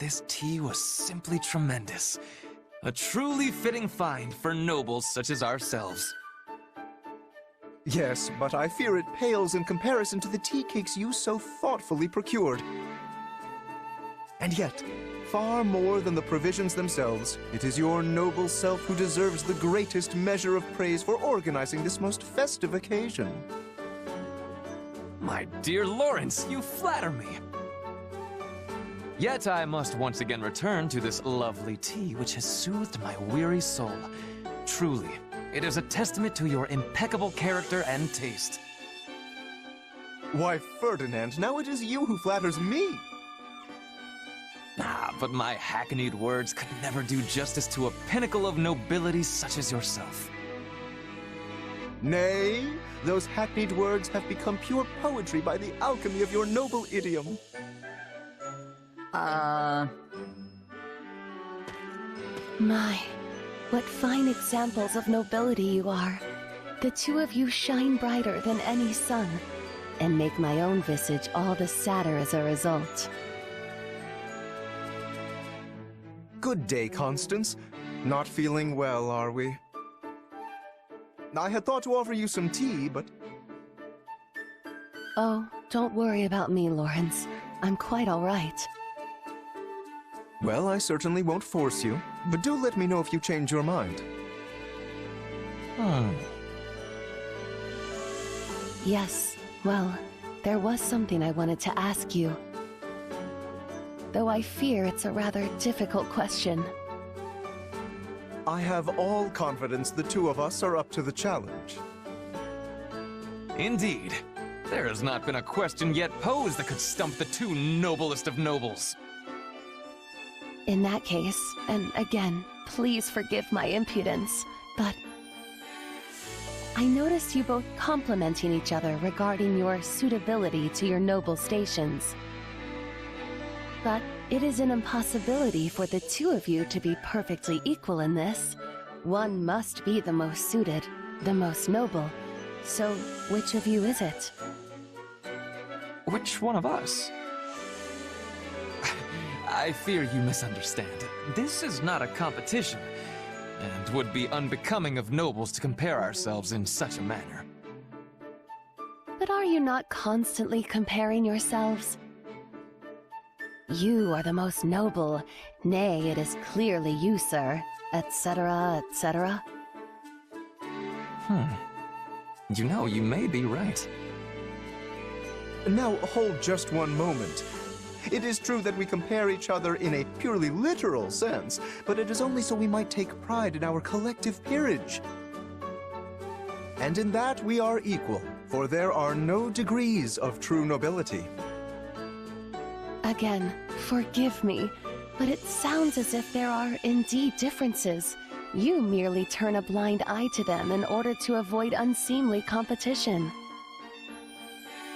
this tea was simply tremendous. A truly fitting find for nobles such as ourselves. Yes, but I fear it pales in comparison to the tea cakes you so thoughtfully procured. And yet, far more than the provisions themselves, it is your noble self who deserves the greatest measure of praise for organizing this most festive occasion. My dear Lawrence, you flatter me. Yet I must once again return to this lovely tea which has soothed my weary soul. Truly, it is a testament to your impeccable character and taste. Why, Ferdinand, now it is you who flatters me. Ah, but my hackneyed words could never do justice to a pinnacle of nobility such as yourself. Nay, those hackneyed words have become pure poetry by the alchemy of your noble idiom. My, what fine examples of nobility you are. The two of you shine brighter than any sun, and make my own visage all the sadder as a result. Good day, Constance. Not feeling well, are we? I had thought to offer you some tea, but... Oh, don't worry about me, Lawrence. I'm quite all right. Well, I certainly won't force you, but do let me know if you change your mind. Yes, well, there was something I wanted to ask you. Though I fear it's a rather difficult question. I have all confidence the two of us are up to the challenge. Indeed. There has not been a question yet posed that could stump the two noblest of nobles. In that case, and again, please forgive my impudence, but I noticed you both complimenting each other regarding your suitability to your noble stations. But it is an impossibility for the two of you to be perfectly equal in this. One must be the most suited, the most noble. So, which of you is it? Which one of us? I fear you misunderstand. This is not a competition, and would be unbecoming of nobles to compare ourselves in such a manner. But are you not constantly comparing yourselves? You are the most noble, nay, it is clearly you, sir, etc., etc. You know, you may be right. Now, hold just one moment. It is true that we compare each other in a purely literal sense, but it is only so we might take pride in our collective peerage. And in that we are equal, for there are no degrees of true nobility. Again, forgive me, but it sounds as if there are indeed differences. You merely turn a blind eye to them in order to avoid unseemly competition.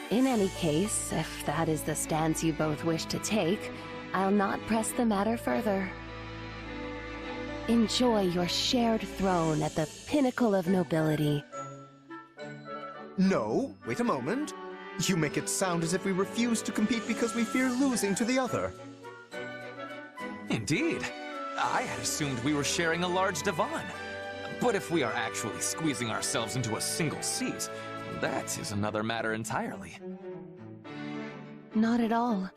In any case, if that is the stance you both wish to take, I'll not press the matter further. Enjoy your shared throne at the pinnacle of nobility. No, wait a moment. You make it sound as if we refuse to compete because we fear losing to the other. Indeed. I had assumed we were sharing a large divan. But if we are actually squeezing ourselves into a single seat, that is another matter entirely. Not at all.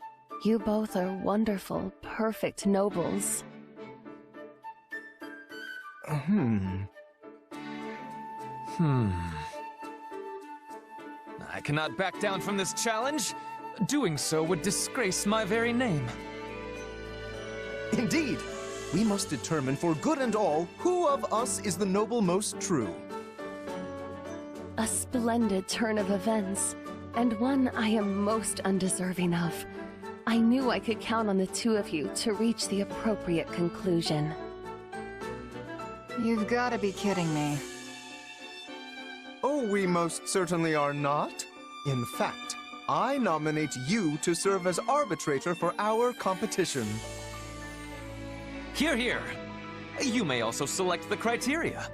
You both are wonderful, perfect nobles. I cannot back down from this challenge. Doing so would disgrace my very name. Indeed, we must determine for good and all who of us is the noble most true. A splendid turn of events, and one I am most undeserving of. I knew I could count on the two of you to reach the appropriate conclusion. You've got to be kidding me. Oh, we most certainly are not. In fact, I nominate you to serve as arbitrator for our competition. Hear, hear. You may also select the criteria.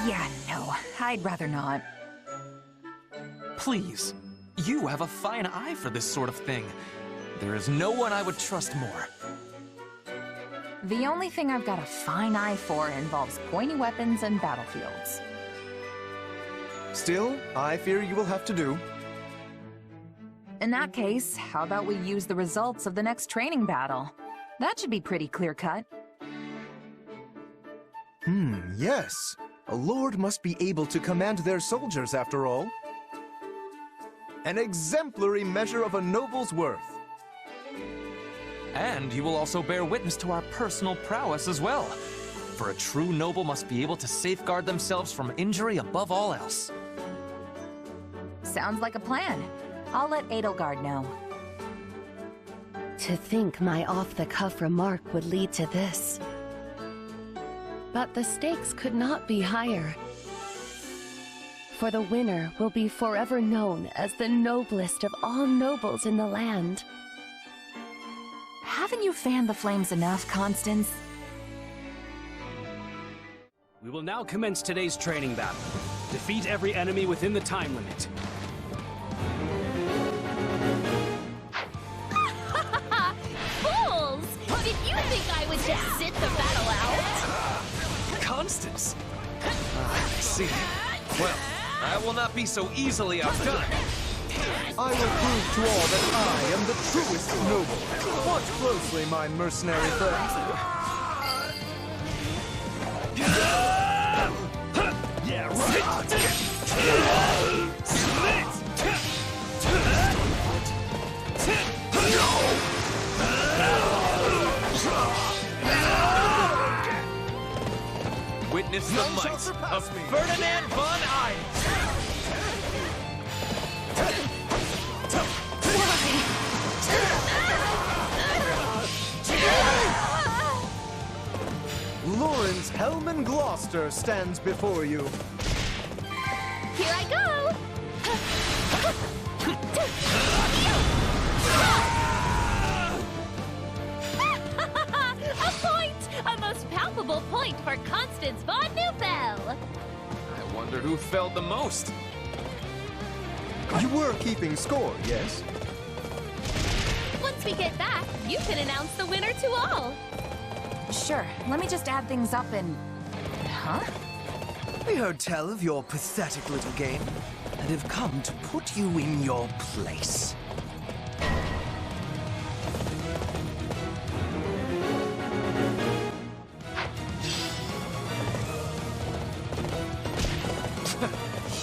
Yeah, no, I'd rather not. Please, You have a fine eye for this sort of thing. There is no one I would trust more. The only thing I've got a fine eye for involves pointy weapons and battlefields. Still, I fear you will have to do. In that case, how about we use the results of the next training battle? That should be pretty clear-cut. Yes. A lord must be able to command their soldiers, after all. An exemplary measure of a noble's worth. And you will also bear witness to our personal prowess as well. For a true noble must be able to safeguard themselves from injury above all else. Sounds like a plan. I'll let Edelgard know. To think my off-the-cuff remark would lead to this. But the stakes could not be higher. For the winner will be forever known as the noblest of all nobles in the land. Haven't you fanned the flames enough, Constance? We will now commence today's training battle. Defeat every enemy within the time limit. Fools! Did you think I would just sit the battle out? Constance! I see. Well, I will not be so easily outdone. I will prove to all that I am the truest noble. Watch closely, my mercenary friends. Yeah, right! Witness the might of Ferdinand von Eyde! Lawrence Hellman Gloucester stands before you. Here I go! A point! A most palpable point for Constance von Neufeld! I wonder who felled the most. You were keeping score, yes? Once we get back, you can announce the winner to all. Sure, let me just add things up and... Huh? We heard tell of your pathetic little game, and have come to put you in your place.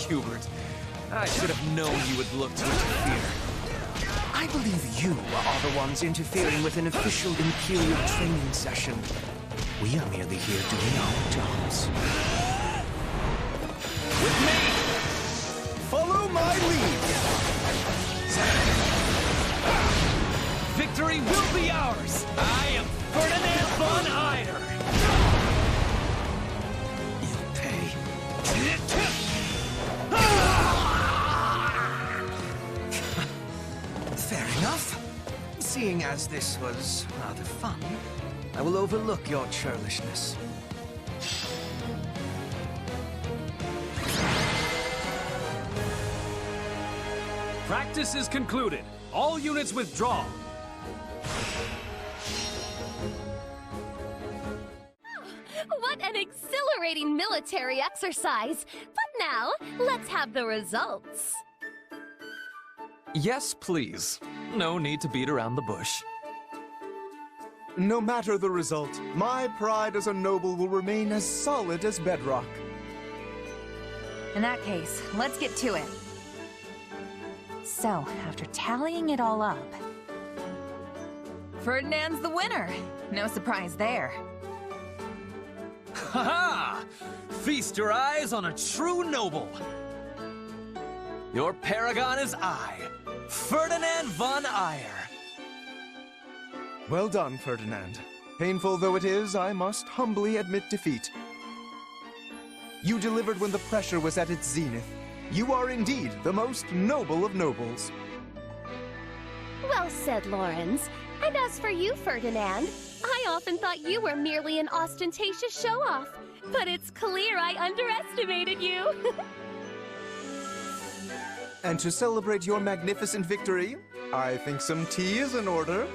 Hubert, I should have known you would look to interfere. I believe you are the ones interfering with an official Imperial training session. We are merely here doing our jobs. With me! Follow my lead! Victory will be ours! I am Ferdinand von Eyde! You'll pay. Fair enough. Seeing as this was rather fun, I will overlook your churlishness. Practice is concluded. All units withdraw. What an exhilarating military exercise! But now, let's have the results. Yes, please. No need to beat around the bush. No matter the result, my pride as a noble will remain as solid as bedrock. In that case, let's get to it. So, after tallying it all up... Ferdinand's the winner. No surprise there. Ha-ha! Feast your eyes on a true noble! Your paragon is I, Ferdinand von Eyde. Well done, Ferdinand. Painful though it is, I must humbly admit defeat. You delivered when the pressure was at its zenith. You are indeed the most noble of nobles. Well said, Lawrence. And as for you, Ferdinand, I often thought you were merely an ostentatious show-off. But it's clear I underestimated you. And to celebrate your magnificent victory, I think some tea is in order.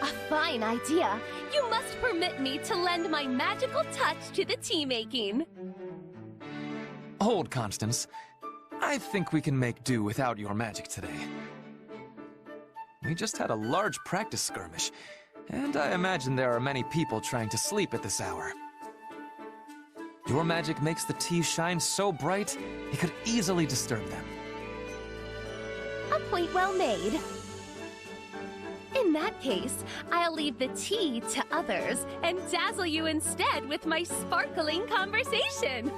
A fine idea. You must permit me to lend my magical touch to the tea making. Hold, Constance. I think we can make do without your magic today. We just had a large practice skirmish, and I imagine there are many people trying to sleep at this hour. Your magic makes the tea shine so bright, it could easily disturb them. A point well made. In that case, I'll leave the tea to others and dazzle you instead with my sparkling conversation.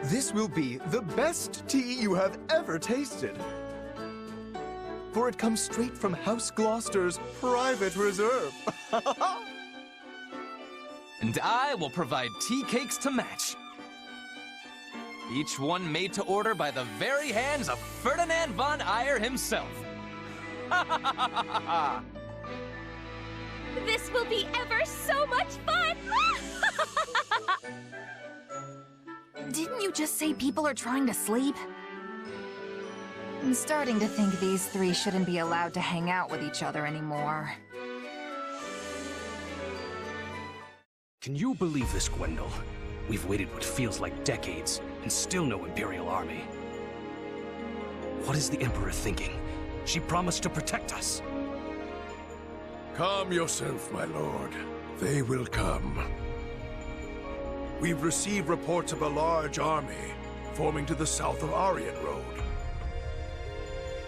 This will be the best tea you have ever tasted. For it comes straight from House Gloucester's private reserve. And I will provide tea cakes to match. Each one made to order by the very hands of Ferdinand von Eyre himself. This will be ever so much fun! Didn't you just say people are trying to sleep? I'm starting to think these three shouldn't be allowed to hang out with each other anymore. Can you believe this, Gwendol? We've waited what feels like decades, and still no Imperial army. What is the Emperor thinking? She promised to protect us. Calm yourself, my lord. They will come. We've received reports of a large army forming to the south of Aryan Road.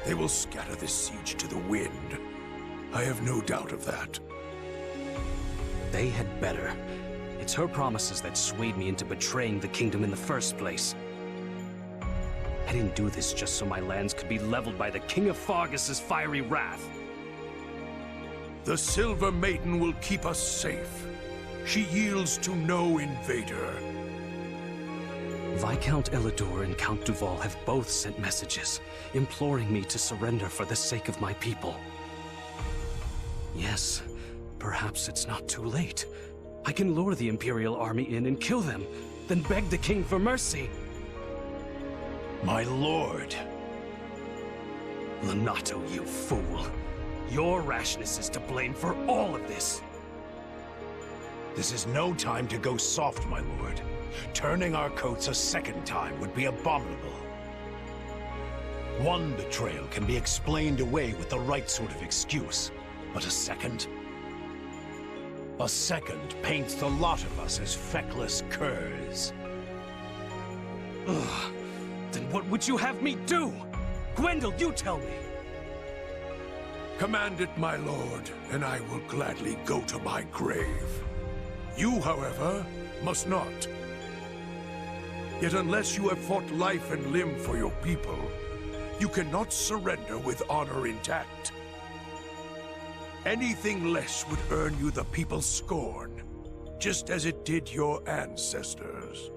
They will scatter this siege to the wind. I have no doubt of that. They had better. It's her promises that swayed me into betraying the kingdom in the first place. I didn't do this just so my lands could be leveled by the King of Fargus's fiery wrath. The Silver Maiden will keep us safe. She yields to no invader. Viscount Elidor and Count Duval have both sent messages, imploring me to surrender for the sake of my people. Yes, perhaps it's not too late. I can lure the Imperial army in and kill them, then beg the king for mercy. My lord. Lonato, you fool. Your rashness is to blame for all of this. This is no time to go soft, my lord. Turning our coats a second time would be abominable. One betrayal can be explained away with the right sort of excuse, but a second? A second paints the lot of us as feckless curs. Ugh. Then what would you have me do? Gwendol, you tell me! Command it, my lord, and I will gladly go to my grave. You, however, must not. Yet unless you have fought life and limb for your people, you cannot surrender with honor intact. Anything less would earn you the people's scorn, just as it did your ancestors.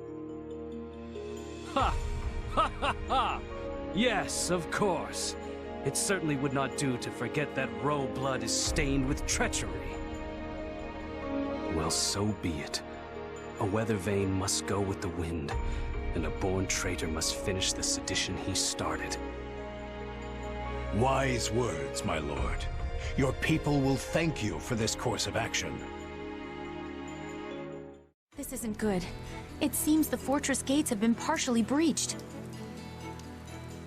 Ha! Ha ha ha! Yes, of course. It certainly would not do to forget that roe blood is stained with treachery. Well, so be it. A weather vane must go with the wind, and a born traitor must finish the sedition he started. Wise words, my lord. Your people will thank you for this course of action. This isn't good. It seems the fortress gates have been partially breached.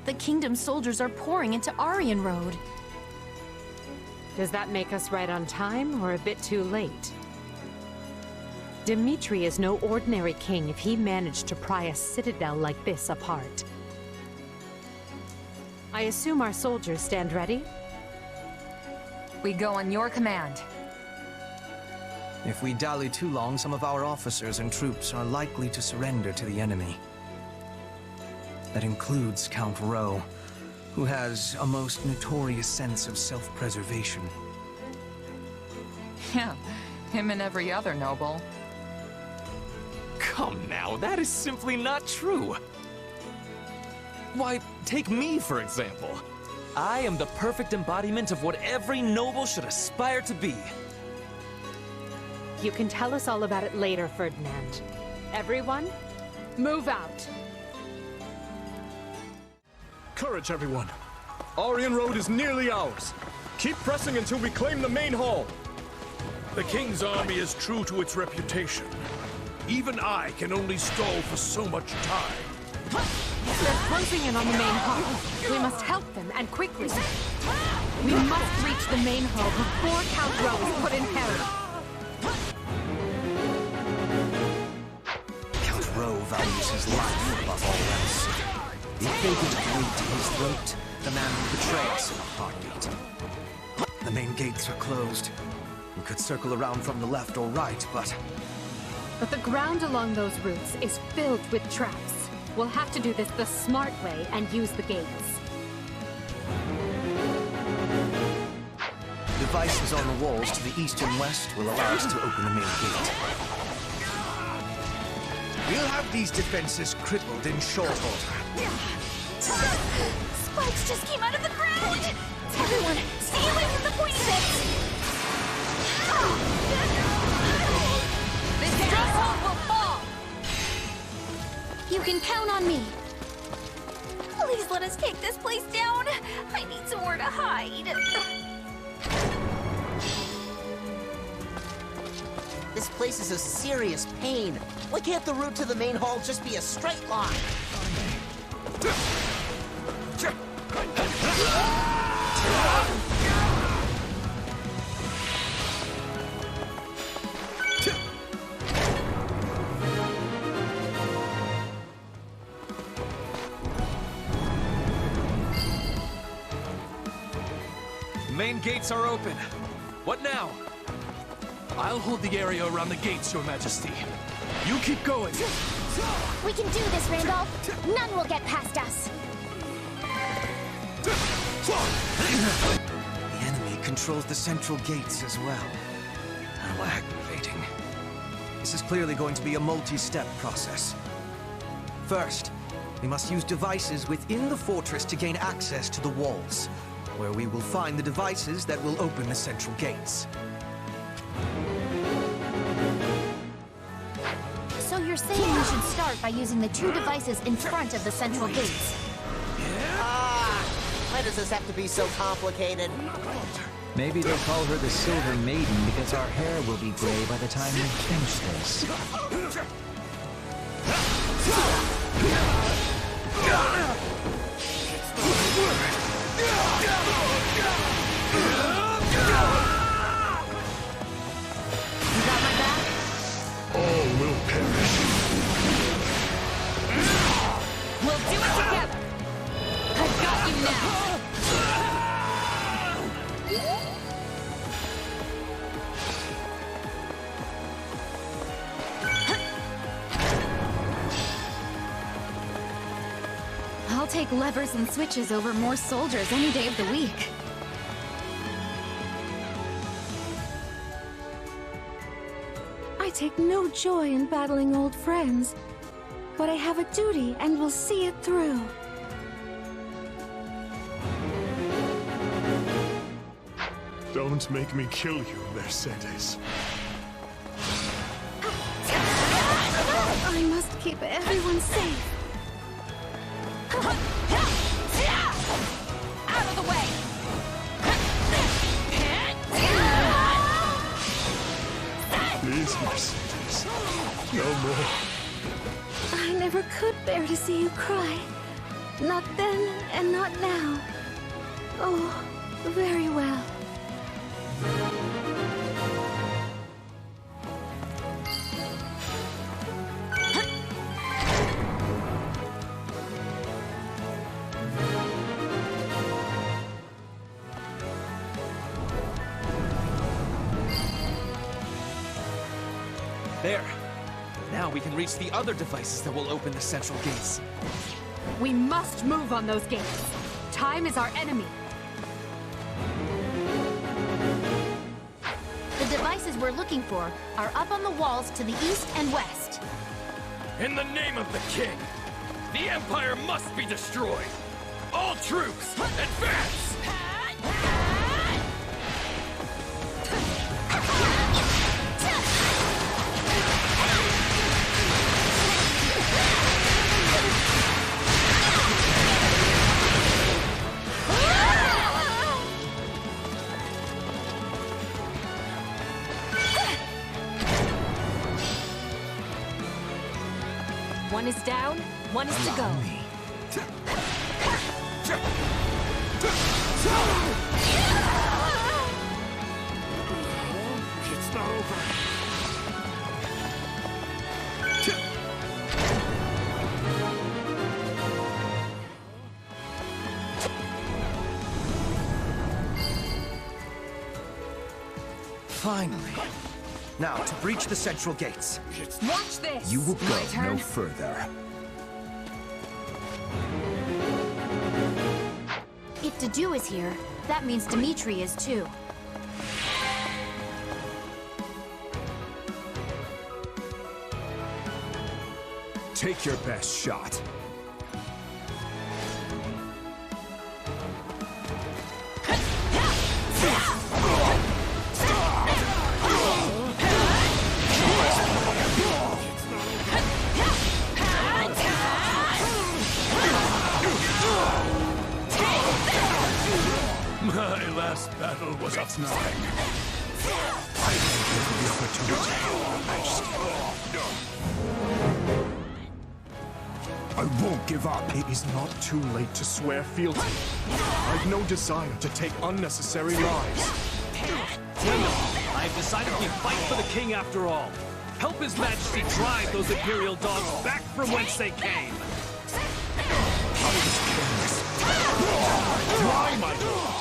The kingdom's soldiers are pouring into Aryan Road. Does that make us right on time, or a bit too late? Dimitri is no ordinary king if he managed to pry a citadel like this apart. I assume our soldiers stand ready? We go on your command. If we dally too long, some of our officers and troops are likely to surrender to the enemy. That includes Count Rowe, who has a most notorious sense of self-preservation. Yeah, him and every other noble. Come now, that is simply not true. Why, take me, for example. I am the perfect embodiment of what every noble should aspire to be. You can tell us all about it later, Ferdinand. Everyone, move out. Courage, everyone. Aryan Road is nearly ours. Keep pressing until we claim the main hall. The King's army is true to its reputation. Even I can only stall for so much time. They're closing in on the main hall. We must help them, and quickly. We must reach the main hall before Count Rowe is put in peril. Count Rowe values his life above all else. If they get glued to his throat, the man will betray us in a heartbeat. The main gates are closed. We could circle around from the left or right, but the ground along those routes is filled with traps. We'll have to do this the smart way and use the gates. devices on the walls to the east and west will allow us to open the main gate. We'll have these defenses crippled in short order. Spikes just came out of the ground! Everyone, stay away from the pointy bits! This stronghold will fall! You can count on me. Please let us take this place down. I need somewhere to hide. This place is a serious pain. Why can't the route to the main hall just be a straight line? Main gates are open. What now? I'll hold the area around the gates, Your Majesty. You keep going. We can do this, Randolph. None will get past us. The enemy controls the central gates as well. How aggravating. This is clearly going to be a multi-step process. First, we must use devices within the fortress to gain access to the walls, where we will find the devices that will open the central gates. So you're saying we should start by using the two devices in front of the central gates? Why does this have to be so complicated? Maybe they call her the Silver Maiden because our hair will be gray by the time we finish this. You got my back? All will perish. We'll do it together! I've got you now! I'll take levers and switches over more soldiers any day of the week. I take no joy in battling old friends, but I have a duty and will see it through. Don't make me kill you, Mercedes. I must keep everyone safe. Out of the way! Please, Mercedes. No more. I never could bear to see you cry. Not then and not now. Oh, very well. There. Now we can reach the other devices that will open the central gates. We must move on those gates. Time is our enemy. The devices we're looking for are up on the walls to the east and west. In the name of the king, the Empire must be destroyed! All troops, advance! One is down, one is to go. It's not over. Finally. Now, to breach the central gates. Watch this! You will My go turn. no further. If Dedu is here, that means Dimitri is too. Take your best shot. My last battle was a nothing. I will give the opportunity, Your Majesty. I won't give up. It is not too late to swear fealty. I've no desire to take unnecessary lives. I've decided we fight for the king after all. Help His Majesty drive those Imperial dogs back from whence they came. Why, my lord?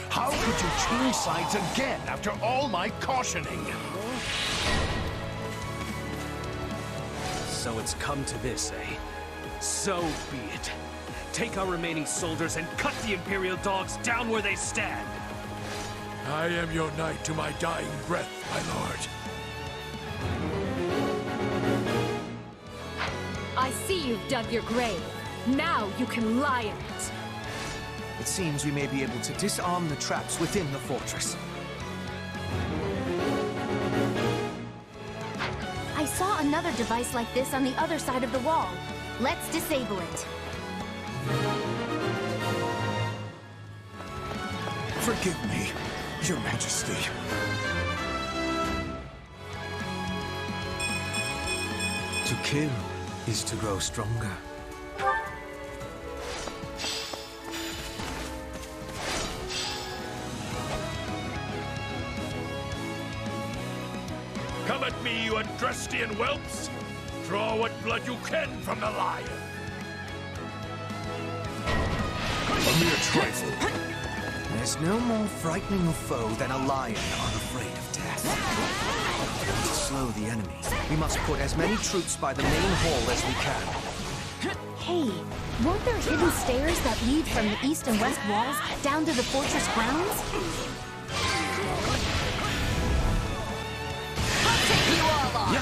How could you change sides again after all my cautioning? So it's come to this, eh? So be it. Take our remaining soldiers and cut the Imperial dogs down where they stand. I am your knight to my dying breath, my lord. I see you've dug your grave. Now you can lie in it. It seems we may be able to disarm the traps within the fortress. I saw another device like this on the other side of the wall. Let's disable it. Forgive me, Your Majesty. To kill is to grow stronger. Come at me, you Adrestian whelps! Draw what blood you can from the lion! A mere trifle. There's no more frightening a foe than a lion unafraid of death. To slow the enemy, we must put as many troops by the main hall as we can. Hey, weren't there hidden stairs that lead from the east and west walls down to the fortress grounds? You all on.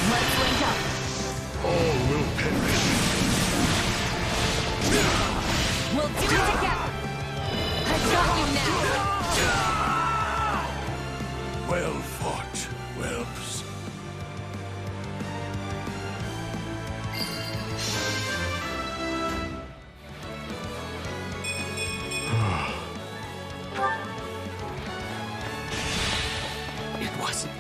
Let's link up. All will perish. We'll do it together. I've got you now. Well fought, whelps. It wasn't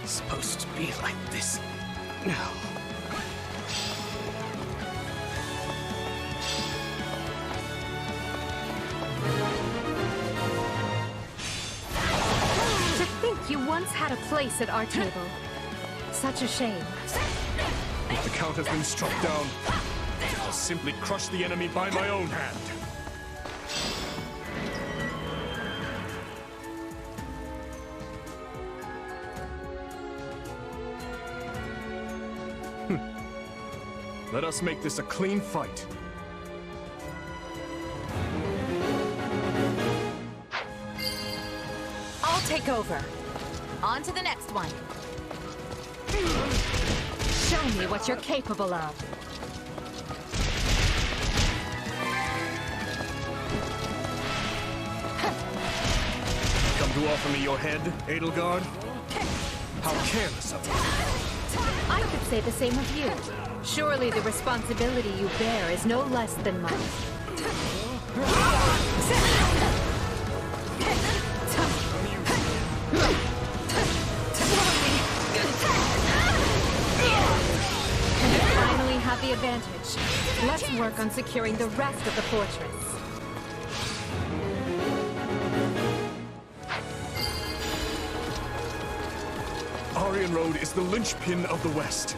supposed to be like this. No. To think you once had a place at our table. Such a shame. If the Count has been struck down, I'll simply crush the enemy by my own hand. Let us make this a clean fight. I'll take over. On to the next one. Show me what you're capable of. Come to offer me your head, Edelgard? How careless of you. I could say the same of you. Surely the responsibility you bear is no less than mine. have the advantage. Let's work on securing the rest of the fortress. Aryan Road is the linchpin of the West.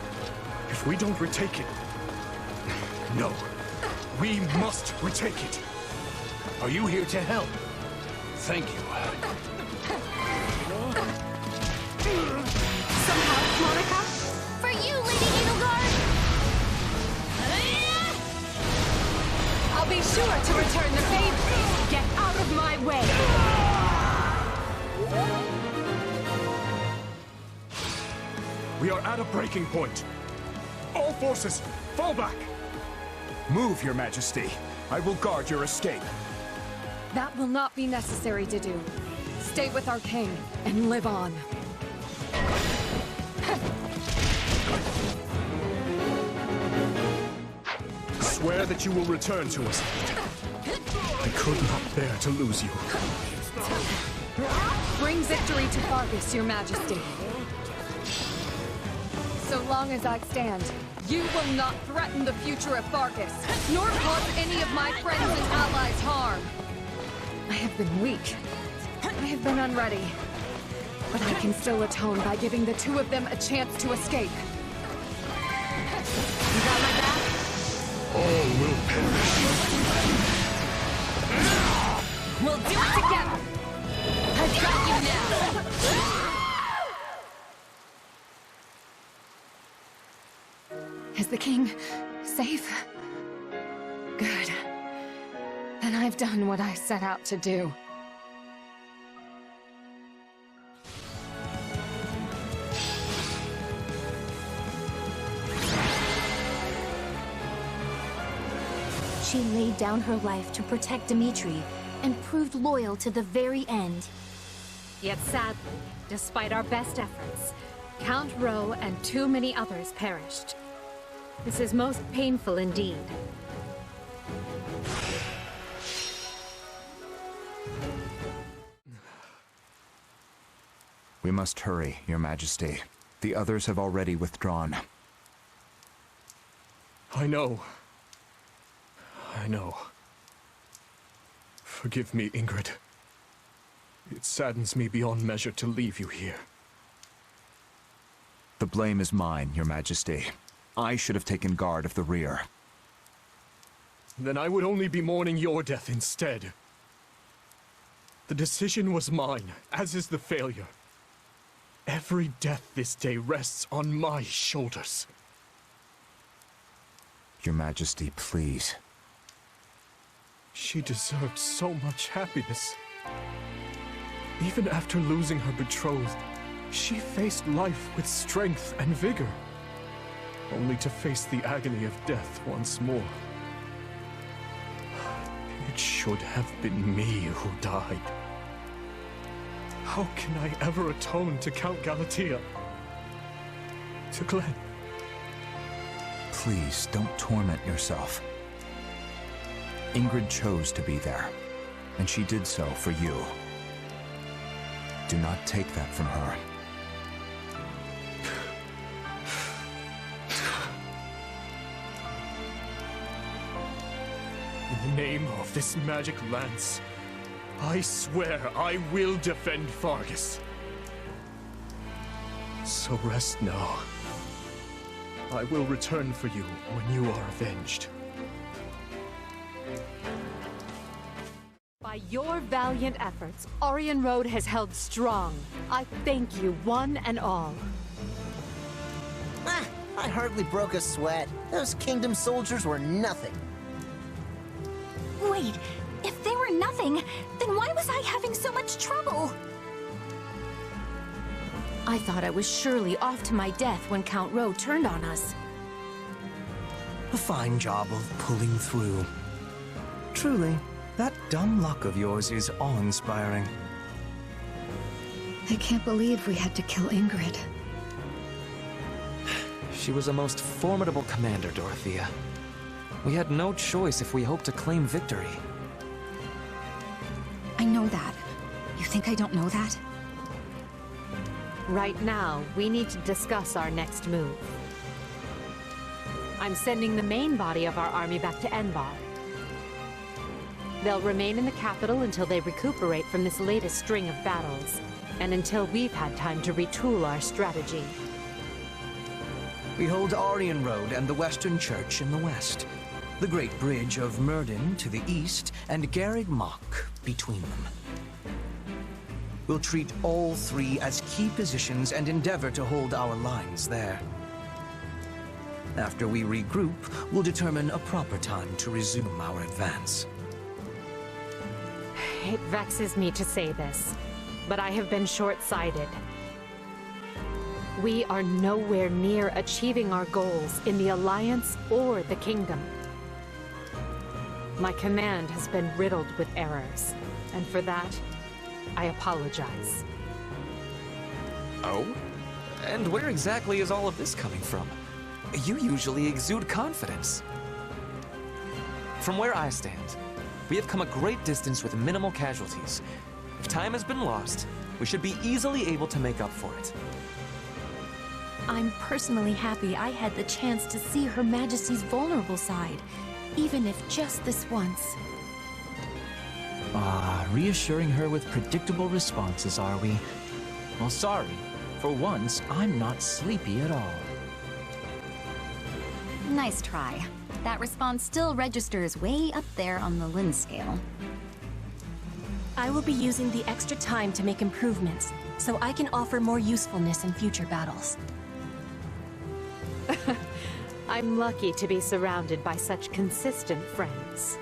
If we don't retake it... No. We must retake it. Are you here to help? Thank you. Some help, Monica? For you, Lady Edelgard! I'll be sure to return the favor. Get out of my way! We are at a breaking point. All forces, fall back! Move, Your Majesty. I will guard your escape. That will not be necessary to do. Stay with our king and live on. Swear that you will return to us. I could not bear to lose you. Bring victory to Fargus, Your Majesty. So long as I stand, you will not threaten the future of Fargus, nor cause any of my friends and allies harm. I have been weak. I have been unready. But I can still atone by giving the two of them a chance to escape. You got my back? All will perish. We'll do it together! I've got you now! Is the king safe? Good. Then I've done what I set out to do. She laid down her life to protect Dimitri and proved loyal to the very end. Yet sadly, despite our best efforts, Count Rowe and too many others perished. This is most painful indeed. We must hurry, Your Majesty. The others have already withdrawn. I know. I know. Forgive me, Ingrid. It saddens me beyond measure to leave you here. The blame is mine, Your Majesty. I should have taken guard of the rear. Then I would only be mourning your death instead. The decision was mine, as is the failure. Every death this day rests on my shoulders. Your Majesty, please. She deserved so much happiness. Even after losing her betrothed, she faced life with strength and vigor, only to face the agony of death once more. It should have been me who died. How can I ever atone to Count Galatea? To Glenn? Please, don't torment yourself. Ingrid chose to be there, and she did so for you. Do not take that from her. In the name of this magic lance, I swear I will defend Fargus. So rest now. I will return for you when you are avenged. By your valiant efforts, Aryan Road has held strong. I thank you, one and all. Ah, I hardly broke a sweat. Those kingdom soldiers were nothing. Wait, if they were nothing, then why was I having so much trouble? I thought I was surely off to my death when Count Rowe turned on us. A fine job of pulling through. Truly, that dumb luck of yours is awe-inspiring. I can't believe we had to kill Ingrid. She was a most formidable commander, Dorothea. We had no choice if we hoped to claim victory. I know that. You think I don't know that? Right now, we need to discuss our next move. I'm sending the main body of our army back to Enbar. They'll remain in the capital until they recuperate from this latest string of battles, and until we've had time to retool our strategy. We hold Aryan Road and the Western Church in the west, the Great Bridge of Maiden to the east, and Garreg Mach between them. We'll treat all three as key positions and endeavor to hold our lines there. After we regroup, we'll determine a proper time to resume our advance. It vexes me to say this, but I have been short-sighted. We are nowhere near achieving our goals in the Alliance or the Kingdom. My command has been riddled with errors, and for that, I apologize. Oh? And where exactly is all of this coming from? You usually exude confidence. From where I stand, we have come a great distance with minimal casualties. If time has been lost, we should be easily able to make up for it. I'm personally happy I had the chance to see Her Majesty's vulnerable side, even if just this once. Reassuring her with predictable responses, are we? Well, sorry. For once, I'm not sleepy at all. Nice try. That response still registers way up there on the Lin scale. I will be using the extra time to make improvements, so I can offer more usefulness in future battles. I'm lucky to be surrounded by such consistent friends.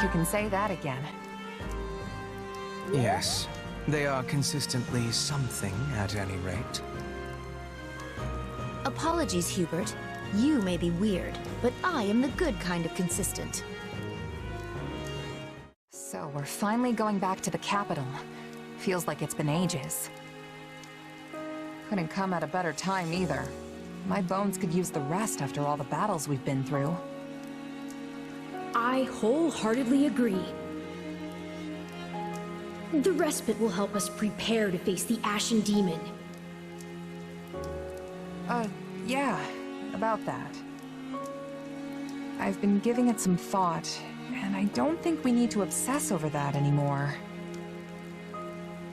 You can say that again. Yes, they are consistently something at any rate. Apologies, Hubert. You may be weird, but I am the good kind of consistent. So we're finally going back to the capital. Feels like it's been ages. Couldn't come at a better time either. My bones could use the rest after all the battles we've been through. I wholeheartedly agree. The respite will help us prepare to face the Ashen Demon. Yeah, about that. I've been giving it some thought, and I don't think we need to obsess over that anymore.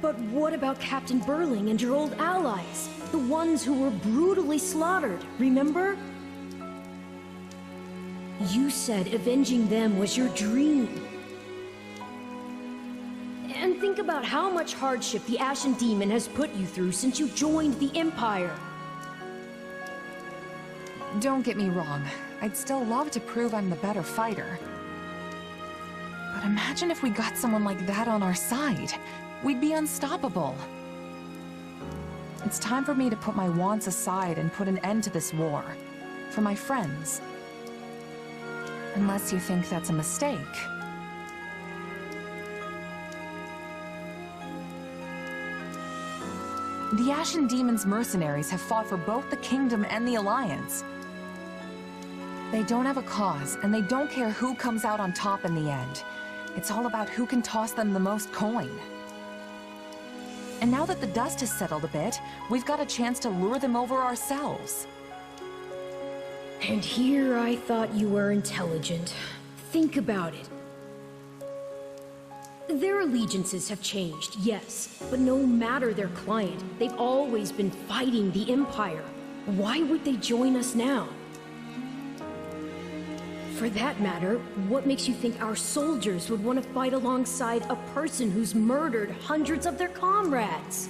But what about Captain Burling and your old allies? The ones who were brutally slaughtered, remember? You said avenging them was your dream. And think about how much hardship the Ashen Demon has put you through since you joined the Empire. Don't get me wrong, I'd still love to prove I'm the better fighter. But imagine if we got someone like that on our side. We'd be unstoppable. It's time for me to put my wants aside and put an end to this war. For my friends. Unless you think that's a mistake. The Ashen Demon's mercenaries have fought for both the Kingdom and the Alliance. They don't have a cause, and they don't care who comes out on top in the end. It's all about who can toss them the most coin. And now that the dust has settled a bit, we've got a chance to lure them over ourselves. And here I thought you were intelligent. Think about it. Their allegiances have changed, yes, but no matter their client, they've always been fighting the Empire. Why would they join us now? For that matter, what makes you think our soldiers would want to fight alongside a person who's murdered hundreds of their comrades?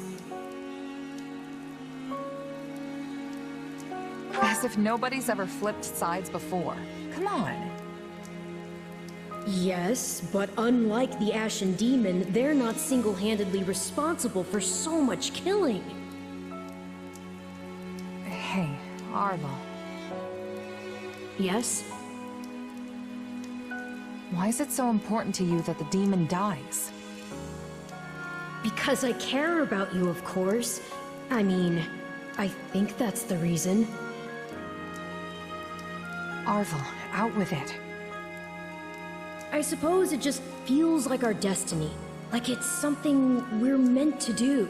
As if nobody's ever flipped sides before. Come on. Yes, but unlike the Ashen Demon, they're not single-handedly responsible for so much killing. Hey, Arlo. Yes? Why is it so important to you that the demon dies? Because I care about you, of course. I mean, I think that's the reason. Arvel, out with it. I suppose it just feels like our destiny. Like it's something we're meant to do.